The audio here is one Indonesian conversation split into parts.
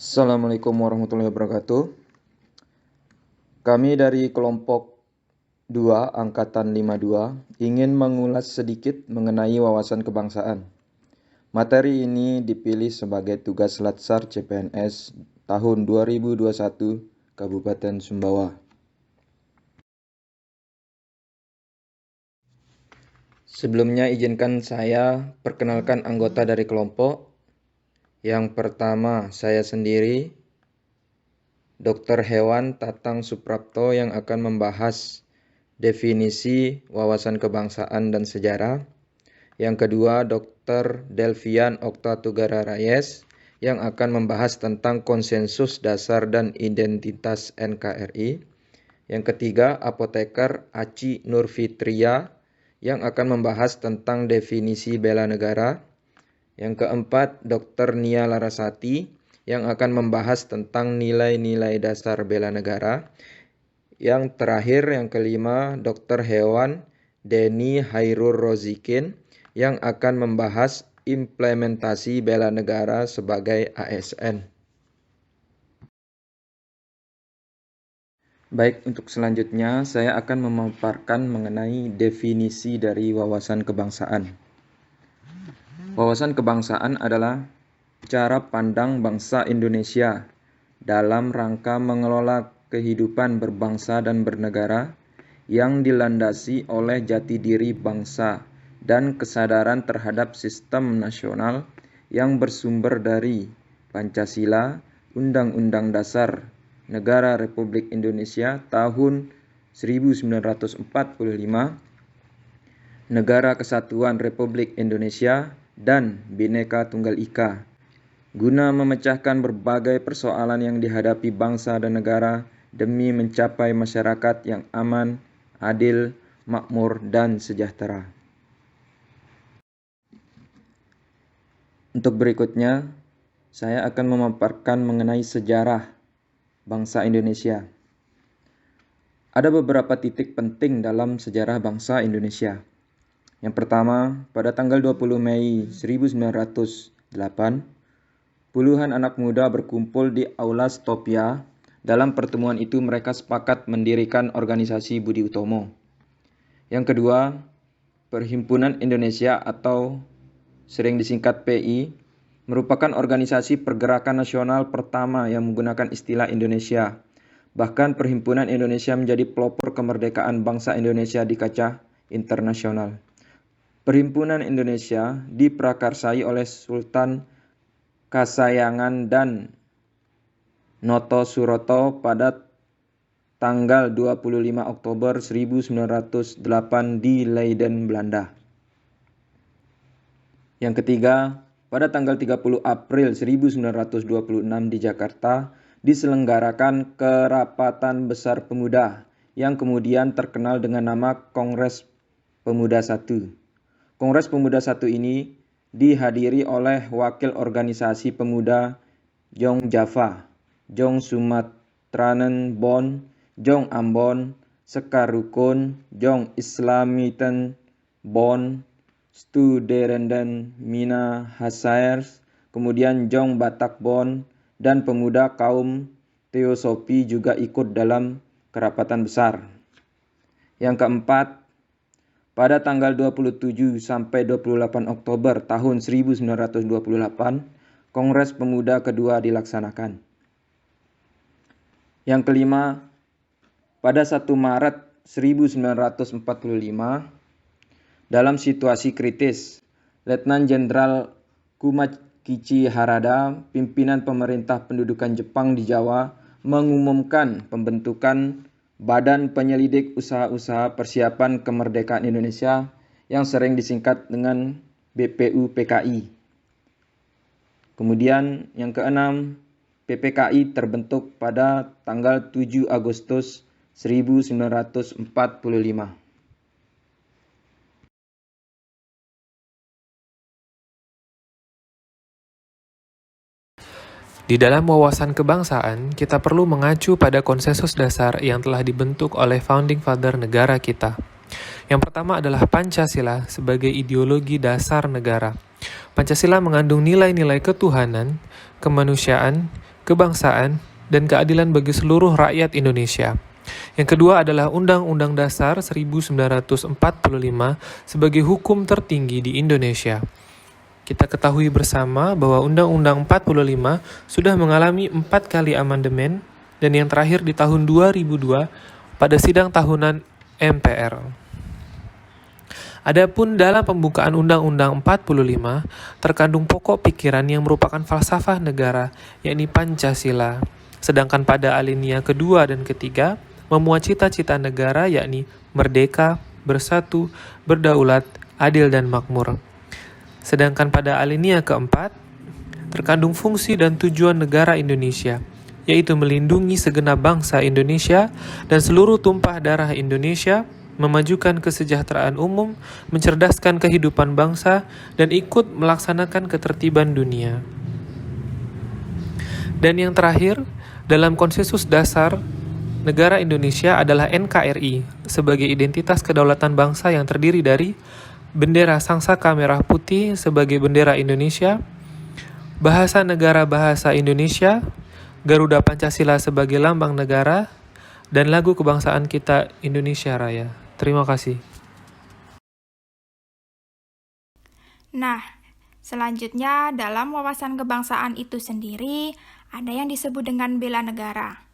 Assalamualaikum warahmatullahi wabarakatuh. Kami dari kelompok 2 Angkatan 52 ingin mengulas sedikit mengenai wawasan kebangsaan. Materi ini dipilih sebagai tugas Latsar CPNS tahun 2021 Kabupaten Sumbawa. Sebelumnya izinkan saya perkenalkan anggota dari kelompok. Yang pertama, saya sendiri, Dr. Hewan Tatang Suprapto yang akan membahas definisi wawasan kebangsaan dan sejarah. Yang kedua, Dr. Delvian Oktatugara Rayes yang akan membahas tentang konsensus dasar dan identitas NKRI. Yang ketiga, Apoteker Aci Nurfitria yang akan membahas tentang definisi bela negara. Yang keempat, Dr. Nia Larasati yang akan membahas tentang nilai-nilai dasar bela negara. Yang terakhir, yang kelima, Dr. Hewan Denny Hairur Rozikin yang akan membahas implementasi bela negara sebagai ASN. Baik, untuk selanjutnya saya akan memaparkan mengenai definisi dari wawasan kebangsaan. Wawasan kebangsaan adalah cara pandang bangsa Indonesia dalam rangka mengelola kehidupan berbangsa dan bernegara yang dilandasi oleh jati diri bangsa dan kesadaran terhadap sistem nasional yang bersumber dari Pancasila, Undang-Undang Dasar Negara Republik Indonesia tahun 1945, Negara Kesatuan Republik Indonesia, dan Bhinneka Tunggal Ika, guna memecahkan berbagai persoalan yang dihadapi bangsa dan negara demi mencapai masyarakat yang aman, adil, makmur, dan sejahtera. Untuk berikutnya, saya akan memaparkan mengenai sejarah bangsa Indonesia. Ada beberapa titik penting dalam sejarah bangsa Indonesia. Yang pertama, pada tanggal 20 Mei 1908, puluhan anak muda berkumpul di Aula Stopia. Dalam pertemuan itu mereka sepakat mendirikan organisasi Budi Utomo. Yang kedua, Perhimpunan Indonesia atau sering disingkat PI merupakan organisasi pergerakan nasional pertama yang menggunakan istilah Indonesia. Bahkan Perhimpunan Indonesia menjadi pelopor kemerdekaan bangsa Indonesia di kancah internasional. Perhimpunan Indonesia diprakarsai oleh Sultan Kasayangan dan Noto Suroto pada tanggal 25 Oktober 1908 di Leiden, Belanda. Yang ketiga, pada tanggal 30 April 1926 di Jakarta diselenggarakan Kerapatan Besar Pemuda yang kemudian terkenal dengan nama Kongres Pemuda I. Kongres Pemuda I ini dihadiri oleh wakil organisasi pemuda Jong Java, Jong Sumatranen Bon, Jong Ambon, Sekar Rukun, Jong Islamiten Bon, Studerenden Mina Hasaers, kemudian Jong Batak Bon, dan pemuda kaum Teosofi juga ikut dalam kerapatan besar. Yang keempat, pada tanggal 27 sampai 28 Oktober tahun 1928, Kongres Pemuda kedua dilaksanakan. Yang kelima, pada 1 Maret 1945, dalam situasi kritis, Letnan Jenderal Kumakichi Harada, pimpinan pemerintah pendudukan Jepang di Jawa, mengumumkan pembentukan Badan Penyelidik Usaha-Usaha Persiapan Kemerdekaan Indonesia yang sering disingkat dengan BPUPKI. Kemudian yang keenam, PPKI terbentuk pada tanggal 7 Agustus 1945. Di dalam wawasan kebangsaan, kita perlu mengacu pada konsensus dasar yang telah dibentuk oleh founding father negara kita. Yang pertama adalah Pancasila sebagai ideologi dasar negara. Pancasila mengandung nilai-nilai ketuhanan, kemanusiaan, kebangsaan, dan keadilan bagi seluruh rakyat Indonesia. Yang kedua adalah Undang-Undang Dasar 1945 sebagai hukum tertinggi di Indonesia. Kita ketahui bersama bahwa Undang-Undang 45 sudah mengalami 4 kali amandemen dan yang terakhir di tahun 2002 pada sidang tahunan MPR. Adapun dalam pembukaan Undang-Undang 45 terkandung pokok pikiran yang merupakan falsafah negara, yakni Pancasila. Sedangkan pada alinea kedua dan ketiga memuat cita-cita negara yakni merdeka, bersatu, berdaulat, adil dan makmur. Sedangkan pada alinea keempat, terkandung fungsi dan tujuan negara Indonesia, yaitu melindungi segenap bangsa Indonesia dan seluruh tumpah darah Indonesia, memajukan kesejahteraan umum, mencerdaskan kehidupan bangsa, dan ikut melaksanakan ketertiban dunia. Dan yang terakhir, dalam konsensus dasar negara Indonesia adalah NKRI sebagai identitas kedaulatan bangsa yang terdiri dari bendera sangsaka merah putih sebagai bendera Indonesia, bahasa negara bahasa Indonesia, Garuda Pancasila sebagai lambang negara, dan lagu kebangsaan kita Indonesia Raya. Terima kasih. Nah, selanjutnya dalam wawasan kebangsaan itu sendiri ada yang disebut dengan bela negara.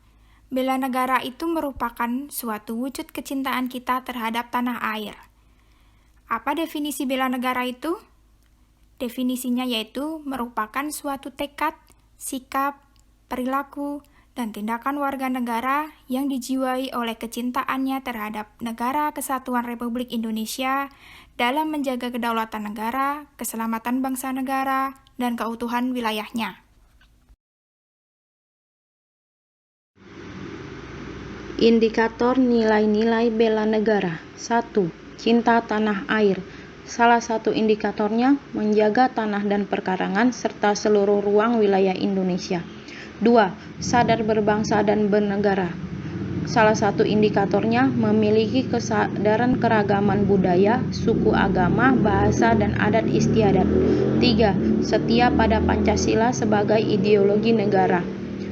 Bela negara itu merupakan suatu wujud kecintaan kita terhadap tanah air. Apa definisi bela negara itu? Definisinya yaitu merupakan suatu tekad, sikap, perilaku, dan tindakan warga negara yang dijiwai oleh kecintaannya terhadap Negara Kesatuan Republik Indonesia dalam menjaga kedaulatan negara, keselamatan bangsa negara, dan keutuhan wilayahnya. Indikator nilai-nilai bela negara. 1. Cinta tanah air. Salah satu indikatornya menjaga tanah dan perkarangan serta seluruh ruang wilayah Indonesia. 2. Sadar berbangsa dan bernegara. Salah satu indikatornya memiliki kesadaran keragaman budaya, suku, agama, bahasa, dan adat istiadat. 3. Setia pada Pancasila sebagai ideologi negara.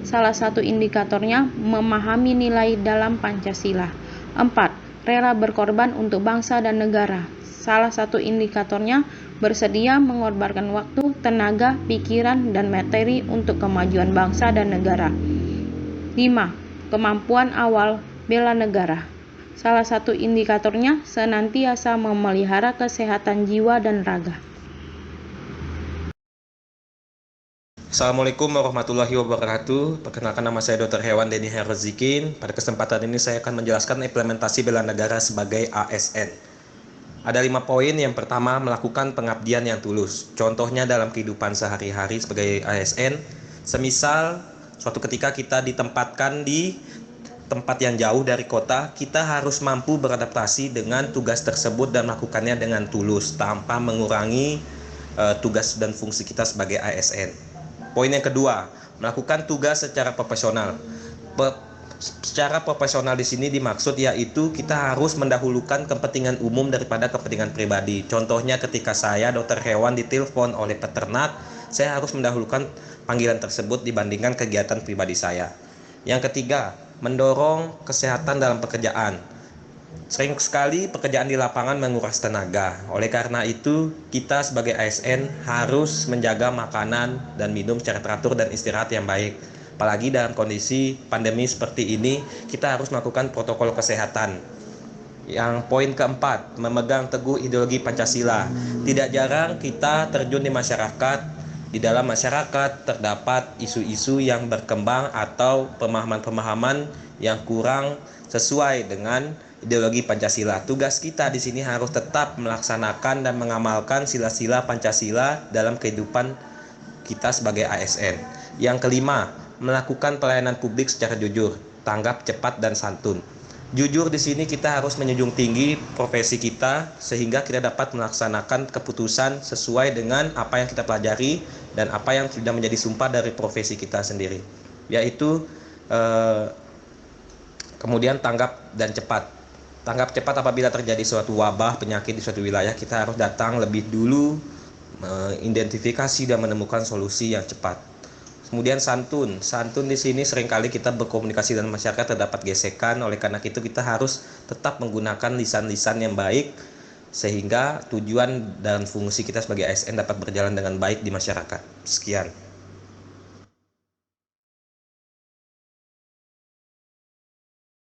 Salah satu indikatornya memahami nilai dalam Pancasila. 4. Rela berkorban untuk bangsa dan negara. Salah satu indikatornya bersedia mengorbankan waktu, tenaga, pikiran, dan materi untuk kemajuan bangsa dan negara. 5. Kemampuan awal bela negara. Salah satu indikatornya senantiasa memelihara kesehatan jiwa dan raga. Assalamualaikum warahmatullahi wabarakatuh. Perkenalkan, nama saya Dr. Hewan Denny Herozikin. Pada kesempatan ini saya akan menjelaskan implementasi bela negara sebagai ASN. Ada 5 poin. Yang pertama, melakukan pengabdian yang tulus. Contohnya dalam kehidupan sehari-hari sebagai ASN, semisal suatu ketika kita ditempatkan di tempat yang jauh dari kota, kita harus mampu beradaptasi dengan tugas tersebut dan melakukannya dengan tulus tanpa mengurangi tugas dan fungsi kita sebagai ASN. Poin yang kedua, melakukan tugas secara profesional. Secara profesional di sini dimaksud yaitu kita harus mendahulukan kepentingan umum daripada kepentingan pribadi. Contohnya ketika saya, Dr. Hewan, ditelepon oleh peternak, saya harus mendahulukan panggilan tersebut dibandingkan kegiatan pribadi saya. Yang ketiga, mendorong kesehatan dalam pekerjaan. Sering sekali pekerjaan di lapangan menguras tenaga. Oleh karena itu, kita sebagai ASN harus menjaga makanan dan minum secara teratur dan istirahat yang baik. Apalagi dalam kondisi pandemi seperti ini, kita harus melakukan protokol kesehatan. Yang poin keempat, memegang teguh ideologi Pancasila. Tidak jarang kita terjun di masyarakat. Di dalam masyarakat terdapat isu-isu yang berkembang atau pemahaman-pemahaman yang kurang sesuai dengan ideologi Pancasila. Tugas kita di sini harus tetap melaksanakan dan mengamalkan sila-sila Pancasila dalam kehidupan kita sebagai ASN. Yang kelima, melakukan pelayanan publik secara jujur, tanggap, cepat, dan santun. Jujur di sini kita harus menjunjung tinggi profesi kita sehingga kita dapat melaksanakan keputusan sesuai dengan apa yang kita pelajari dan apa yang sudah menjadi sumpah dari profesi kita sendiri. Yaitu kemudian tanggap dan cepat. Tanggap cepat apabila terjadi suatu wabah, penyakit di suatu wilayah, kita harus datang lebih dulu, mengidentifikasi dan menemukan solusi yang cepat. Kemudian santun. Santun di sini seringkali kita berkomunikasi dengan masyarakat terdapat gesekan, oleh karena itu kita harus tetap menggunakan lisan-lisan yang baik sehingga tujuan dan fungsi kita sebagai ASN dapat berjalan dengan baik di masyarakat. Sekian.